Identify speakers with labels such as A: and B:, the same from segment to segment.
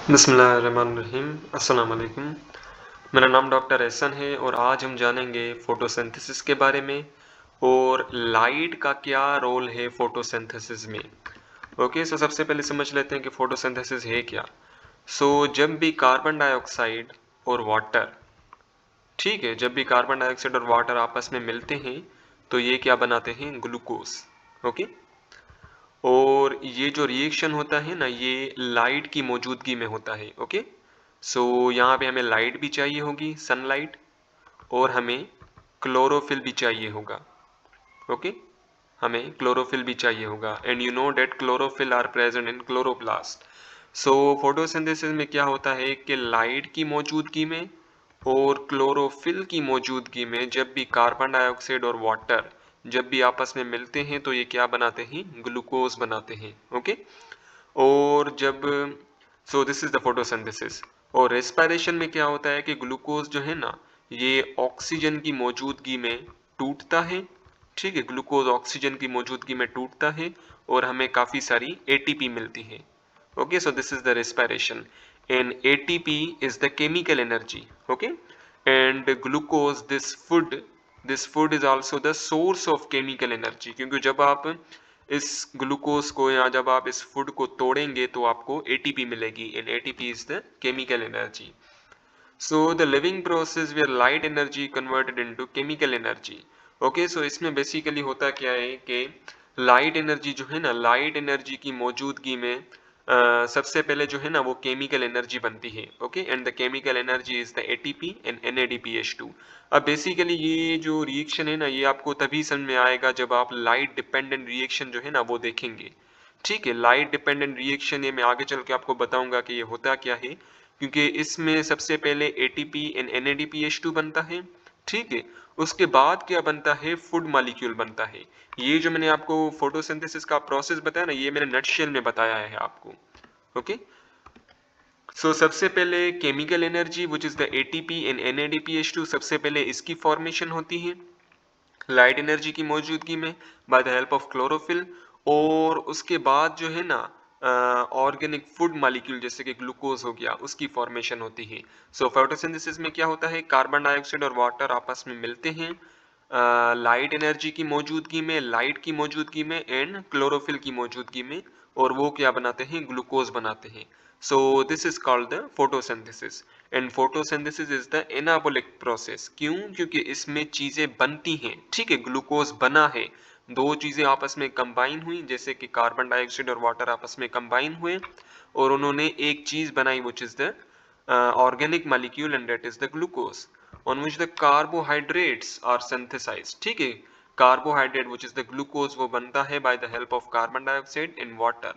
A: बिस्मिल्लाहिर्रहमानिर्रहीम। अस्सलाम वालेकुम। मेरा नाम डॉक्टर एहसन है और आज हम जानेंगे फोटोसिंथेसिस के बारे में और लाइट का क्या रोल है फोटोसिंथेसिस में। ओके, सो सबसे पहले समझ लेते हैं कि फोटोसिंथेसिस है क्या। जब भी कार्बन डाइऑक्साइड और वाटर, ठीक है, जब भी कार्बन डाइऑक्साइड और वाटर आपस में मिलते हैं तो ये क्या बनाते हैं, ग्लूकोज। ओके, और ये जो रिएक्शन होता है ना, ये लाइट की मौजूदगी में होता है। ओके, यहाँ पे हमें लाइट भी चाहिए होगी, सनलाइट, और हमें क्लोरोफिल भी चाहिए होगा। ओके, हमें क्लोरोफिल भी चाहिए होगा and you know that chlorophyll are present in chloroplast. Photosynthesis में क्या होता है कि लाइट की मौजूदगी में और क्लोरोफिल की मौजूदगी में जब भी कार्बन डाइऑक्साइड और वाटर जब भी आपस में मिलते हैं तो ये क्या बनाते हैं, ग्लूकोज बनाते हैं। ओके, और जब दिस इज द फोटोसिंथेसिस। और रेस्पिरेशन में क्या होता है कि ग्लूकोज जो है ना, ये ऑक्सीजन की मौजूदगी में टूटता है। ठीक है, ग्लूकोज ऑक्सीजन की मौजूदगी में टूटता है और हमें काफी सारी एटीपी मिलती है। Okay, so this is the respiration and ATP is the chemical energy. Okay, and glucose, this food is also the source of chemical energy, क्योंकि जब आप इस ग्लूकोज को या जब आप इस फूड को तोड़ेंगे तो आपको ATP मिलेगी and ATP is the chemical energy. So the living process where light energy converted into chemical energy. Okay, so इसमें बेसिकली होता क्या है कि लाइट एनर्जी जो है ना, लाइट एनर्जी की मौजूदगी में सबसे पहले जो है ना वो केमिकल एनर्जी बनती है। Okay, and the chemical energy is the ATP and NADPH2। अब बेसिकली ये जो रिएक्शन है ना, ये आपको तभी समझ में आएगा जब आप लाइट डिपेंडेंट रिएक्शन जो है ना वो देखेंगे। ठीक है, लाइट डिपेंडेंट रिएक्शन ये मैं आगे चल के आपको बताऊंगा कि ये होता क्या है, क्योंकि इसमें सबसे पहले ATP एंड NADPH2 बनता है। ठीक है, उसके बाद क्या बनता है, फूड मॉलिक्यूल बनता है। ये जो मैंने आपको फोटोसिंथेसिस का प्रोसेस बताया ना, ये मैंने नटशेल में बताया है आपको। ओके, सबसे पहले chemical energy which is the ATP and NADPH2, सबसे पहले इसकी फॉर्मेशन होती है लाइट एनर्जी की मौजूदगी में by the help of chlorophyll. और उसके बाद जो है ना ऑर्गेनिक फूड मॉलिक्यूल जैसे कि ग्लूकोज हो गया, उसकी फॉर्मेशन होती है। फोटोसिंथेसिस में क्या होता है, कार्बन डाइऑक्साइड और वाटर आपस में मिलते हैं लाइट एनर्जी की मौजूदगी में, लाइट की मौजूदगी में एंड क्लोरोफिल की मौजूदगी में, और वो क्या बनाते हैं, ग्लूकोज बनाते हैं। This is called the photosynthesis and photosynthesis is the anabolic process. क्यों, क्योंकि इसमें चीजें बनती हैं। ठीक है, ग्लूकोज बना है, दो चीजें आपस में कंबाइन हुई, जैसे कि कार्बन डाइऑक्साइड और वाटर आपस में कंबाइन हुए और उन्होंने एक चीज बनाई which is the organic molecule and that is the glucose on which the carbohydrates are synthesized. ठीक है, carbohydrate which is the glucose वो बनता है by the help of carbon dioxide and water.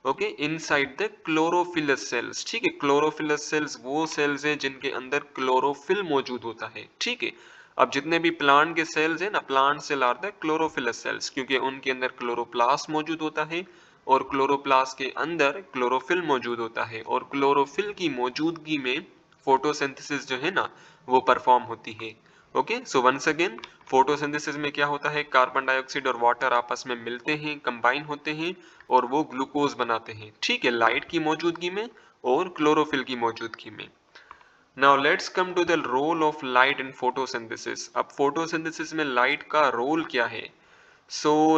A: Okay, inside the chlorophyllous cells. ठीक है, chlorophyllous sales वो sales हैं जिनके अंदर क्लोरोफिल मौजूद होता है। ठीक है, अब जितने भी प्लांट के सेल्स हैं ना, plant cell are the chlorophyllous cells, क्योंकि उनके अंदर क्लोरोप्लास्ट मौजूद होता है और क्लोरोप्लास्ट के अंदर क्लोरोफिल मौजूद होता है और क्लोरोफिल की मौजूदगी में फोटोसिंथेसिस जो है ना वो परफॉर्म होती है। Okay, so once again, photosynthesis में क्या होता है, कार्बन डाइऑक्साइड और वाटर आपस में मिलते हैं, कंबाइन होते हैं और वो ग्लूकोज बनाते हैं। ठीक है, लाइट की मौजूदगी में और क्लोरोफिल की मौजूदगी में। Now let's come to the role of light in photosynthesis. अब फोटोसिंथेसिस में लाइट का रोल क्या है।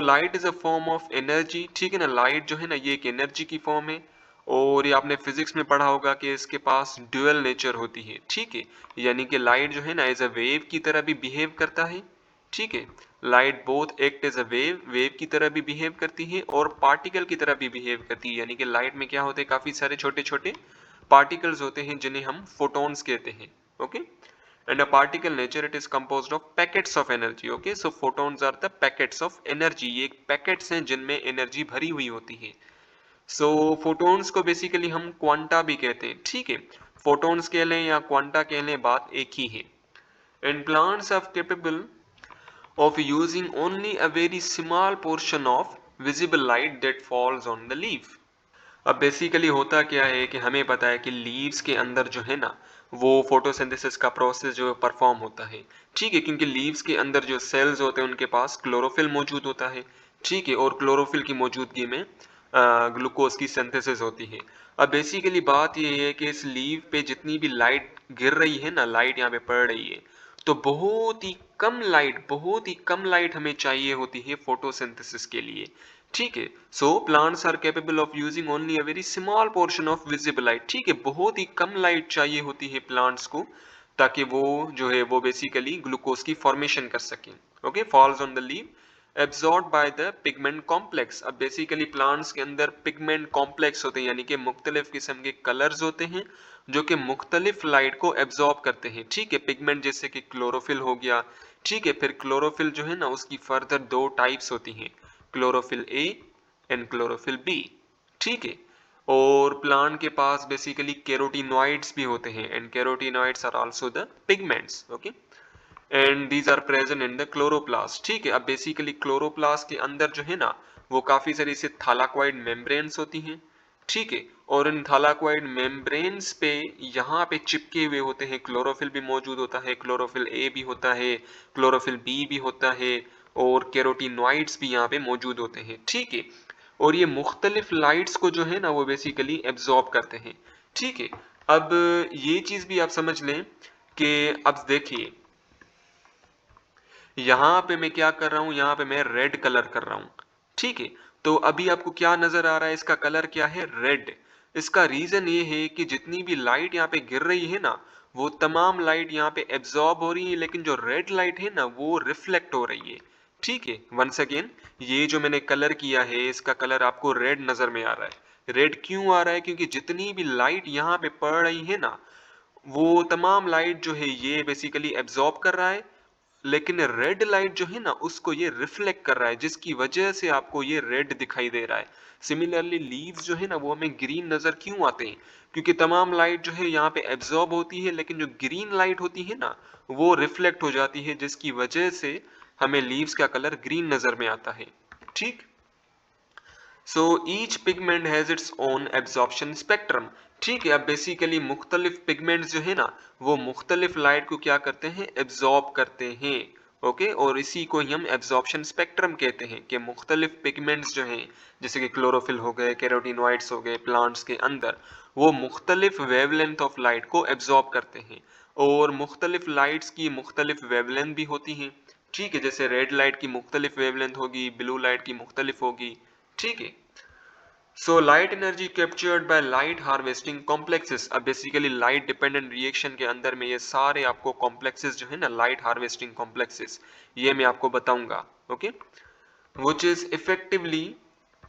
A: Light is a form of energy. ठीक है ना, लाइट जो है ना ये एक एनर्जी की फॉर्म है और ये आपने फिजिक्स में पढ़ा होगा कि इसके पास ड्यूअल नेचर होती है। ठीक है, यानी कि लाइट जो है ना एज अ वेव की तरह भी बिहेव करता है। ठीक है, light both act as a wave, wave की तरह भी बिहेव करती है और पार्टिकल की तरह भी बिहेव करती है। यानी कि लाइट में क्या होते हैं, काफी सारे छोटे छोटे पार्टिकल्स होते हैं जिन्हें हम फोटॉन्स कहते हैं। Okay, and a particle nature it is composed of packets of energy. Okay, so photons are the packets of energy, ये पैकेट्स हैं जिनमें एनर्जी भरी हुई होती है। फोटॉन्स को बेसिकली हम क्वांटा भी कहते हैं। ठीक है, फोटॉन्स कह लें या क्वांटा कह लें, बात एक ही है। And plants are capable of using only a very small portion of visible light that falls on the leaf. अब बेसिकली होता क्या है कि हमें पता है कि लीव्स के अंदर जो है ना वो फोटोसिंथेसिस का प्रोसेस जो परफॉर्म होता है। ठीक है, क्योंकि लीव्स के अंदर जो सेल्स होते हैं उनके पास क्लोरोफिल मौजूद होता है। ठीक है, और क्लोरोफिल की मौजूदगी में ग्लूकोज की सिंथेसिस होती है। अब बेसिकली बात ये है कि इस लीव पे जितनी भी लाइट गिर रही है ना, लाइट यहाँ पे पड़ रही है, तो बहुत ही कम लाइट हमें चाहिए होती है फोटोसिंथेसिस के लिए। ठीक है, so plants are capable of using only a very small portion of visible light. ठीक है, बहुत ही कम लाइट चाहिए होती है प्लांट्स को, ताकि वो जो है वो बेसिकली ग्लूकोज की फॉर्मेशन कर सकें। Okay, falls on the leave absorb by the pigment complex. अब बेसिकली प्लांट्स के अंदर पिगमेंट कॉम्प्लेक्स होते हैं, यानी कि मुख्तलिफ किस्म के कलर्स होते हैं जो कि मुख्तलिफ लाइट को एब्जॉर्ब करते हैं। ठीक है, पिगमेंट जैसे कि क्लोरोफिल हो गया। ठीक है, फिर क्लोरोफिल जो है ना उसकी फर्दर दो टाइप्स होती हैं, chlorophyll A and chlorophyll B. ठीक है, और प्लांट के पास बेसिकली कैरोटीनॉइड्स भी होते हैं, and carotenoids are also the pigments. Okay, and these are present in the chloroplast. ठीक है, अब बेसिकली क्लोरोप्लास्ट के अंदर जो है ना वो काफी सारी से थालाक्वाइड मेम्ब्रेन्स होती हैं। ठीक है, और इन थालाक्वाइड मेम्ब्रेन्स पे यहाँ पे चिपके हुए होते हैं, क्लोरोफिल भी मौजूद होता है, क्लोरोफिल ए भी होता है, क्लोरोफिल बी भी होता है, और कैरोटीनॉइड्स भी यहाँ पे मौजूद होते हैं। ठीक है, और ये मुख्तलिफ लाइट्स को जो है ना वो बेसिकली एब्जॉर्ब करते हैं। ठीक है, अब ये चीज भी आप समझ लें कि अब देखिए यहाँ पे मैं क्या कर रहा हूँ, यहाँ पे मैं रेड कलर कर रहा हूँ। ठीक है, तो अभी आपको क्या नजर आ रहा है, इसका कलर क्या है, रेड। इसका रीजन ये है कि जितनी भी लाइट यहाँ पे गिर रही है ना, वो तमाम लाइट यहाँ पे एब्जॉर्ब हो रही है, लेकिन जो रेड लाइट है ना वो रिफ्लेक्ट हो रही है। ठीक है, वंस अगेन ये जो मैंने कलर किया है इसका कलर आपको रेड नजर में आ रहा है। रेड क्यों आ रहा है, क्योंकि जितनी भी लाइट यहाँ पे पड़ रही है ना, वो तमाम लाइट जो है ये बेसिकली एब्जॉर्ब कर रहा है, लेकिन रेड लाइट जो है ना उसको ये रिफ्लेक्ट कर रहा है, जिसकी वजह से आपको ये रेड दिखाई दे रहा है। सिमिलरली लीव्स जो है ना वो हमें ग्रीन नजर क्यों आते हैं, क्योंकि तमाम लाइट जो है यहाँ पे एब्जॉर्ब होती है, लेकिन जो ग्रीन लाइट होती है ना वो रिफ्लेक्ट हो जाती है, जिसकी वजह से हमें लीव्स का कलर ग्रीन नजर में आता है। ठीक, so each pigment has its own absorption spectrum. ठीक है, अब बेसिकली मुख्तलिफ पिगमेंट्स जो है ना वो मुख्तलिफ लाइट को क्या करते हैं, एब्जॉर्ब करते हैं। ओके, और इसी को ही हम एब्जॉर्प्शन स्पेक्ट्रम कहते हैं कि मुख्तलिफ पिगमेंट्स जो हैं जैसे कि क्लोरोफिल हो गए, कैरोटीनॉइड्स हो गए प्लांट्स के अंदर, वो मुख्तलिफ वेवलेंथ ऑफ लाइट को एब्जॉर्ब करते हैं, और मुख्तलिफ लाइट्स की मुख्तलिफ वेवलेंथ भी होती हैं। ठीक है, जैसे रेड लाइट की मुख्तलिफ वेवलेंथ होगी, ब्लू लाइट की मुख्तलिफ होगी। ठीक है, so light energy captured by light harvesting complexes. अब बेसिकली लाइट डिपेंडेंट रिएक्शन के अंदर में ये सारे आपको कॉम्प्लेक्सेस जो है ना, लाइट हार्वेस्टिंग कॉम्प्लेक्सेस, ये मैं आपको बताऊंगा। Okay, which is effectively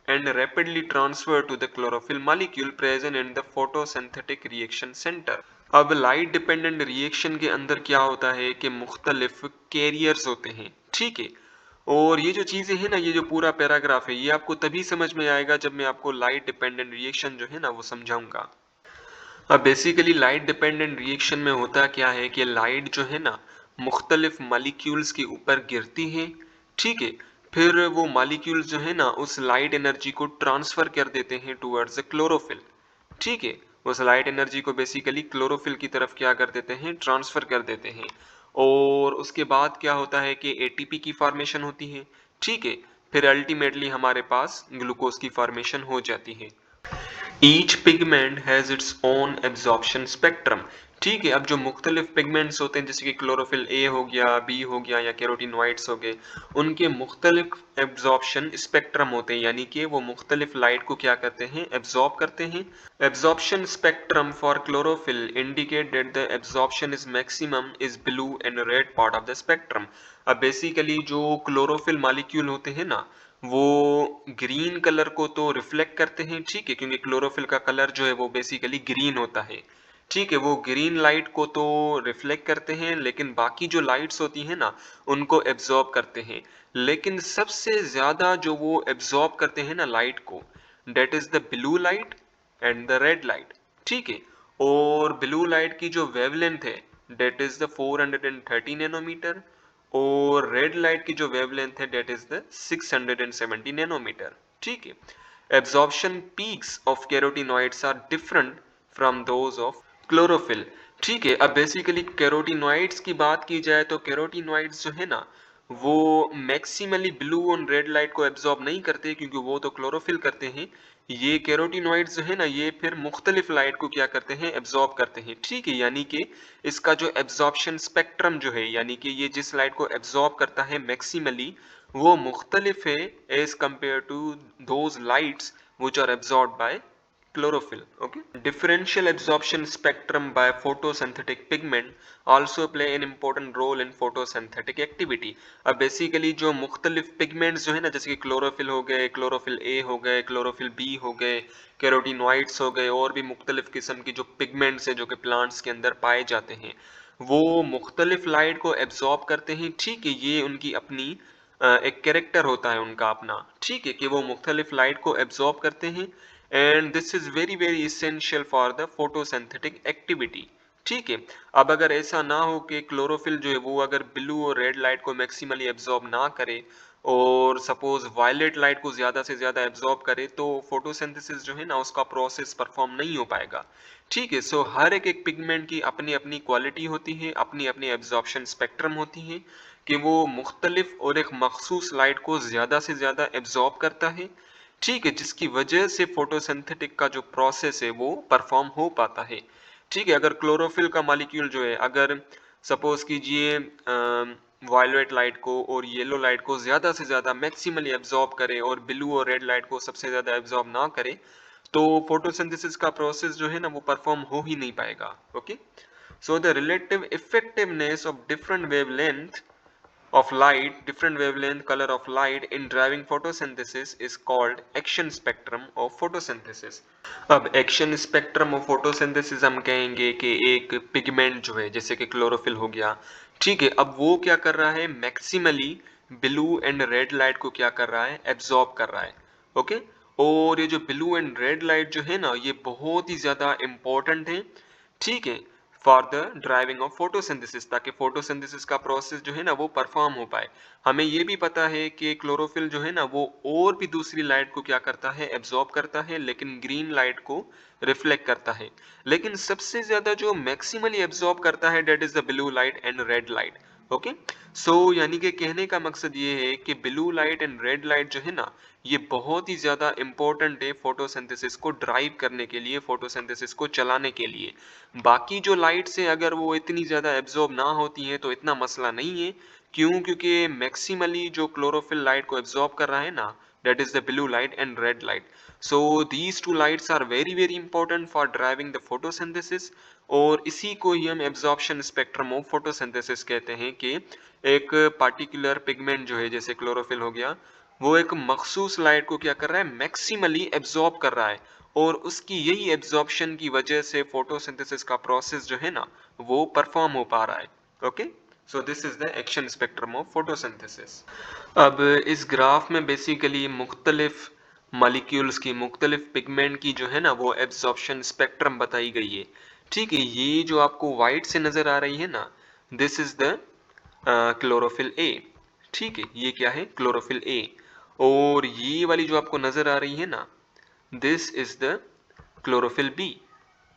A: and rapidly transfer to the chlorophyll molecule present in the photosynthetic reaction center। अब लाइट डिपेंडेंट रिएक्शन के अंदर क्या होता है कि मुख्तलिफ कैरियर्स होते हैं। ठीक है, और ये जो चीजें हैं ना, ये जो पूरा पैराग्राफ है ये आपको तभी समझ में आएगा जब मैं आपको लाइट डिपेंडेंट रिएक्शन जो है ना वो समझाऊंगा। अब बेसिकली लाइट डिपेंडेंट रिएक्शन में होता क्या है कि लाइट जो है ना मुख्तलिफ मॉलिक्यूल्स के ऊपर गिरती है। ठीक है, फिर वो मॉलिक्यूल्स जो है ना उस लाइट एनर्जी को ट्रांसफर कर देते हैं टुवर्ड्स क्लोरोफिल। ठीक है, उस लाइट एनर्जी को बेसिकली क्लोरोफिल की तरफ क्या कर देते हैं, ट्रांसफर कर देते हैं, और उसके बाद क्या होता है कि एटीपी की फॉर्मेशन होती है। ठीक है, फिर अल्टीमेटली हमारे पास ग्लूकोज की फॉर्मेशन हो जाती है। Each pigment has its own absorption spectrum. ठीक है, अब जो मुख्तलिफ पिगमेंट्स होते हैं जैसे कि क्लोरोफिल ए हो गया, बी हो गया, या कैरोटीनॉइड्स हो गए, उनके मुख्तलिफ एब्जॉर्प्शन स्पेक्ट्रम होते हैं, यानी कि वो मुख्तलिफ लाइट को क्या करते हैं, एब्जॉर्ब करते हैं। Absorption spectrum for chlorophyll indicate that the absorption is maximum is blue and red part of the spectrum. अब बेसिकली जो क्लोरोफिल मॉलिक्यूल होते हैं ना वो ग्रीन कलर को तो रिफ्लेक्ट करते हैं। ठीक है, क्योंकि क्लोरोफिल का कलर जो है वो बेसिकली ग्रीन होता है। ठीक है, वो ग्रीन लाइट को तो रिफ्लेक्ट करते हैं, लेकिन बाकी जो लाइट्स होती हैं ना उनको एब्जॉर्ब करते हैं। लेकिन सबसे ज्यादा जो वो एब्जॉर्ब करते हैं ना लाइट को, that is the blue light and the red light. ठीक है, और ब्लू लाइट की जो वेवलेंथ है डेट इज द 430 नैनोमीटर, और रेड लाइट की जो वेवलेंथ है डेट इज द 670 नैनोमीटर। ठीक है, absorption peaks of carotenoids are different from those of chlorophyll. ठीक है, अब बेसिकली कैरोटीनॉइड्स की बात की जाए तो कैरोटीनॉइड्स जो है ना वो मैक्सिमली ब्लू और रेड लाइट को एब्जॉर्ब नहीं करते, क्योंकि वो तो क्लोरोफिल करते हैं, ये कैरोटीनॉइड्स जो है ना, ये फिर मुख्तलिफ लाइट को क्या करते हैं, एब्जॉर्ब करते हैं। ठीक है, यानी कि इसका जो एब्जॉर्प्शन स्पेक्ट्रम जो है, यानी कि ये जिस लाइट को एब्जॉर्ब करता है मैक्सिमली, वो मुख्तलिफ है as compare to those lights which are absorbed by chlorophyll. Okay, differential absorption spectrum by photosynthetic pigment also play an important role in photosynthetic activity. अब बेसिकली जो मुख्तलिफ पिगमेंट्स जो है ना, जैसे कि क्लोरोफिल हो गए, क्लोरोफिल ए हो गए, क्लोरोफिल बी हो गए, कैरोटीनॉइड्स हो गए, और भी मुख्तलिफ किस्म की जो पिगमेंट्स है जो कि प्लांट्स के अंदर पाए जाते हैं, वो मुख्तलिफ लाइट को एब्जॉर्ब करते हैं। ठीक है, ये उनकी अपनी एक कैरेक्टर होता है उनका अपना। ठीक है, कि वो मुख्तलिफ लाइट को एब्जॉर्ब करते हैं, and this is very very essential for the photosynthetic activity. ठीक है, अब अगर ऐसा ना हो कि क्लोरोफिल जो है वो अगर ब्लू और रेड लाइट को मैक्सिमली एब्जॉर्ब ना करे और सपोज वायलेट लाइट को ज्यादा से ज्यादा एब्जॉर्ब करे, तो फोटोसिंथेसिस जो है ना उसका प्रोसेस परफॉर्म नहीं हो पाएगा। ठीक है, सो हर एक पिगमेंट की अपनी अपनी क्वालिटी होती है, अपनी अपनी एब्जॉर्प्शन स्पेक्ट्रम होती है, कि वो मुख्तलिफ और एक मखसूस लाइट को ज्यादा से ज्यादा एब्जॉर्ब करता है। ठीक है, जिसकी वजह से फोटोसिंथेटिक का जो प्रोसेस है वो परफॉर्म हो पाता है। ठीक है, अगर क्लोरोफिल का मॉलिक्यूल जो है, अगर सपोज कीजिए वायलेट लाइट को और येलो लाइट को ज्यादा से ज्यादा मैक्सिमली एब्जॉर्ब करे और ब्लू और रेड लाइट को सबसे ज्यादा एब्जॉर्ब ना करे, तो फोटोसिंथेसिस का प्रोसेस जो है ना वो परफॉर्म हो ही नहीं पाएगा। Okay, so the relative effectiveness of different wavelength of light, different wavelength color of light in driving photosynthesis is called action spectrum of photosynthesis. अब एक्शन स्पेक्ट्रम ऑफ फोटोसिंथेसिस हम कहेंगे कि एक पिगमेंट जो है जैसे कि क्लोरोफिल हो गया, ठीक है, अब वो क्या कर रहा है, maximally blue and red light को क्या कर रहा है, एब्जॉर्ब कर रहा है। ओके, और ये जो ब्लू एंड रेड लाइट जो है ना, ये बहुत ही ज्यादा इंपॉर्टेंट है। ठीक है, for the driving of photosynthesis, ताकि फोटोसिंथेसिस का प्रोसेस जो है ना वो परफॉर्म हो पाए। हमें ये भी पता है कि क्लोरोफिल जो है ना वो और भी दूसरी लाइट को क्या करता है, एब्जॉर्ब करता है, लेकिन ग्रीन लाइट को रिफ्लेक्ट करता है। लेकिन सबसे ज्यादा जो मैक्सिमली एब्जॉर्ब करता है, that is the blue light and red light. Okay, so यानी कि कहने का मकसद ये है कि blue light and red light जो है ना, ये बहुत ही ज्यादा इंपॉर्टेंट है फोटोसिंथेसिस को ड्राइव करने के लिए, फोटोसिंथेसिस को चलाने के लिए। बाकी जो लाइट्स है अगर वो इतनी ज्यादा एब्जॉर्ब ना होती हैं तो इतना मसला नहीं है। क्यों? क्योंकि मैक्सिमली जो क्लोरोफिल लाइट को एब्जॉर्ब कर रहा है ना, that is the blue light and red light. So these two lights are very very important for driving the photosynthesis, और इसी को ही हम एब्जॉर्प्शन स्पेक्ट्रम ऑफ फोटोसिंथेसिस कहते हैं, कि एक पार्टिकुलर पिगमेंट जो है जैसे क्लोरोफिल हो गया, वो एक मखसूस लाइट को क्या कर रहा है, मैक्सिमली एब्जॉर्ब कर रहा है, और उसकी यही एब्जॉर्प्शन की वजह से फोटोसिंथेसिस का प्रोसेस जो है ना वो परफॉर्म हो पा रहा है। Okay, so this is the action spectrum of photosynthesis. अब इस ग्राफ में बेसिकली मुख्तलिफ मॉलिक्यूल्स की, मुख्तलिफ पिगमेंट की जो है ना वो एब्जॉर्प्शन स्पेक्ट्रम बताई गई है। ठीक है, ये जो आपको वाइट से नजर आ रही है ना, this is the chlorophyll A. ठीक है, ये क्या है, क्लोरोफिल ए। और ये वाली जो आपको नजर आ रही है ना, this is the chlorophyll B.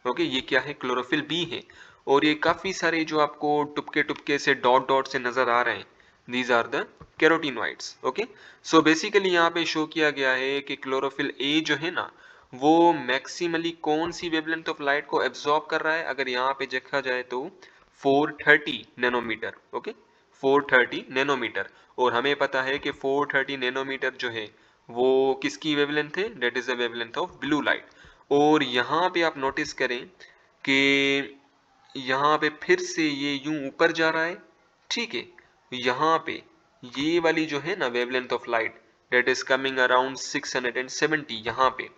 A: Okay, ये क्या है, क्लोरोफिल बी है। और ये काफी सारे जो आपको टुपके टुपके से डॉट डॉट से नजर आ रहे हैं, these are the carotenoids. Okay, so basically यहाँ पे शो किया गया है कि क्लोरोफिल ए जो है ना, वो मैक्सिमली कौन सी वेवलेंथ ऑफ लाइट को एब्जॉर्ब कर रहा है, अगर यहाँ पे देखा जाए तो 430 नैनोमीटर। Okay, 430 nanometer. और हमें पता है कि 430 नैनोमीटर जो है वो किसकी वेवलेंथ है, that is the wavelength of blue light. और यहाँ पे आप नोटिस करें कि यहाँ पे फिर से ये यूं ऊपर जा रहा है। ठीक है, यहाँ पे ये वाली जो है ना wavelength of light, that is coming around 670 यहाँ पे।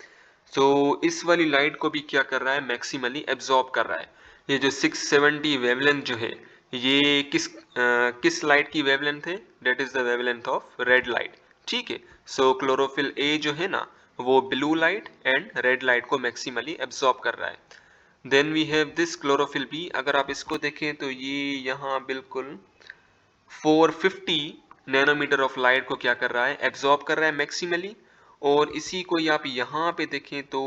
A: तो इस वाली लाइट को भी क्या कर रहा है, मैक्सिमली एब्जॉर्ब कर रहा है। ये जो 670 वेवलेंथ जो है, ये किस लाइट की वेवलेंथ है, that is the wavelength of red light. ठीक है, सो क्लोरोफिल ए जो है ना वो blue light and red light को मैक्सिमली एब्जॉर्ब कर रहा है। Then we have this chlorophyll B. अगर आप इसको देखें तो ये यहाँ बिल्कुल 450 नैनोमीटर ऑफ लाइट को क्या कर रहा है, एब्जॉर्ब कर रहा है मैक्सिमली। और इसी को ही आप यहाँ पे देखें तो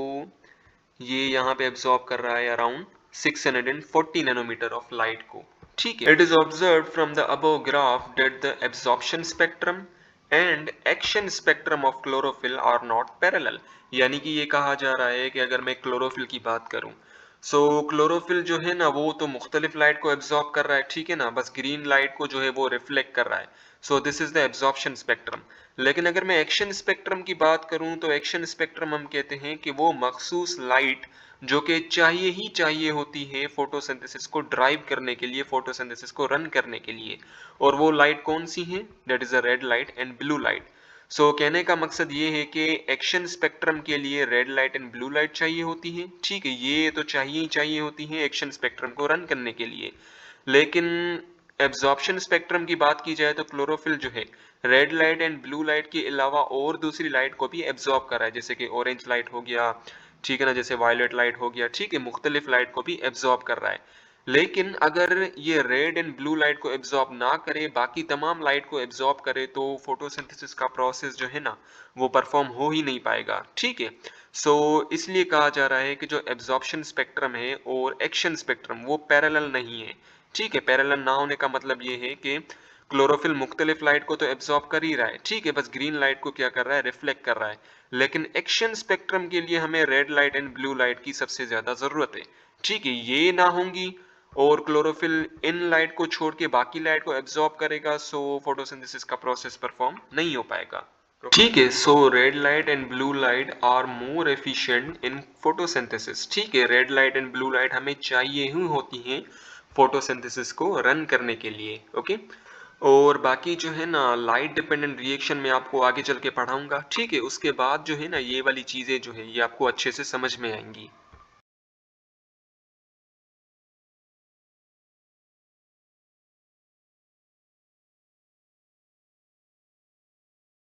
A: ये यहाँ पे एब्जॉर्ब कर रहा है अराउंड 640 नैनोमीटर ऑफ लाइट को। ठीक है, it is observe from the above graph that the absorption spectrum and action spectrum of chlorophyll are not parallel. यानी कि ये कहा जा रहा है कि अगर मैं क्लोरोफिल की बात करूं, सो क्लोरोफिल जो है ना वो तो मुख्तलिफ लाइट को एब्जॉर्ब कर रहा है, ठीक है ना, बस ग्रीन लाइट को जो है वो रिफ्लेक्ट कर रहा है। So this is the absorption spectrum. लेकिन अगर मैं एक्शन स्पेक्ट्रम की बात करूं तो एक्शन स्पेक्ट्रम हम कहते हैं कि वो मखसूस लाइट जो कि चाहिए ही चाहिए होती है फोटोसिंथेसिस को ड्राइव करने के लिए, फोटोसिंथेसिस को रन करने के लिए। और वो लाइट कौन सी है? That is a red light and blue light. So कहने का मकसद ये है कि एक्शन स्पेक्ट्रम के लिए red light and blue light चाहिए होती है, ठीक है, ये तो चाहिए ही चाहिए होती है एक्शन स्पेक्ट्रम को रन करने के लिए। लेकिन एब्जॉर्प्शन स्पेक्ट्रम की बात की जाए तो क्लोरोफिल जो है red light and blue light के अलावा और दूसरी लाइट को भी एब्जॉर्ब कर रहा है, जैसे कि ऑरेंज लाइट हो गया, ठीक है ना, जैसे वायलेट लाइट हो गया, ठीक है, मुख्तलिफ लाइट को भी एब्जॉर्ब कर रहा है। लेकिन अगर ये रेड एंड ब्लू लाइट को एब्जॉर्ब ना करे, बाकी तमाम लाइट को एब्जॉर्ब करे, तो फोटोसिंथेसिस का प्रोसेस जो है ना वो परफॉर्म हो ही नहीं पाएगा, ठीक है। सो इसलिए कहा जा रहा है कि जो एब्जॉर्प्शन स्पेक्ट्रम है और एक्शन स्पेक्ट्रम वो पैरेलल नहीं है, ठीक है। पैरेलल ना होने का मतलब ये है कि क्लोरोफिल मुख्तलिफ लाइट को तो एब्जॉर्ब कर ही रहा है, ठीक है, बस ग्रीन लाइट को क्या कर रहा है? रिफ्लेक्ट कर रहा है। लेकिन एक्शन स्पेक्ट्रम के लिए हमें red light and blue light की सबसे ज्यादा जरूरत है, ठीक है। ये ना होंगी और क्लोरोफिल इन लाइट को छोड़ के बाकी लाइट को एब्जॉर्ब करेगा, सो फोटोसिंथेसिस का प्रोसेस परफॉर्म नहीं हो पाएगा, ठीक है। So red light and blue light are more efficient in photosynthesis, ठीक है, red light and blue light हमें चाहिए ही होती हैं फोटोसिंथेसिस को रन करने के लिए, ओके। और बाकी जो है ना लाइट डिपेंडेंट रिएक्शन में आपको आगे चल के पढ़ाऊंगा, ठीक है, उसके बाद जो है ना ये वाली चीजें जो है ये आपको अच्छे से समझ में आएंगी।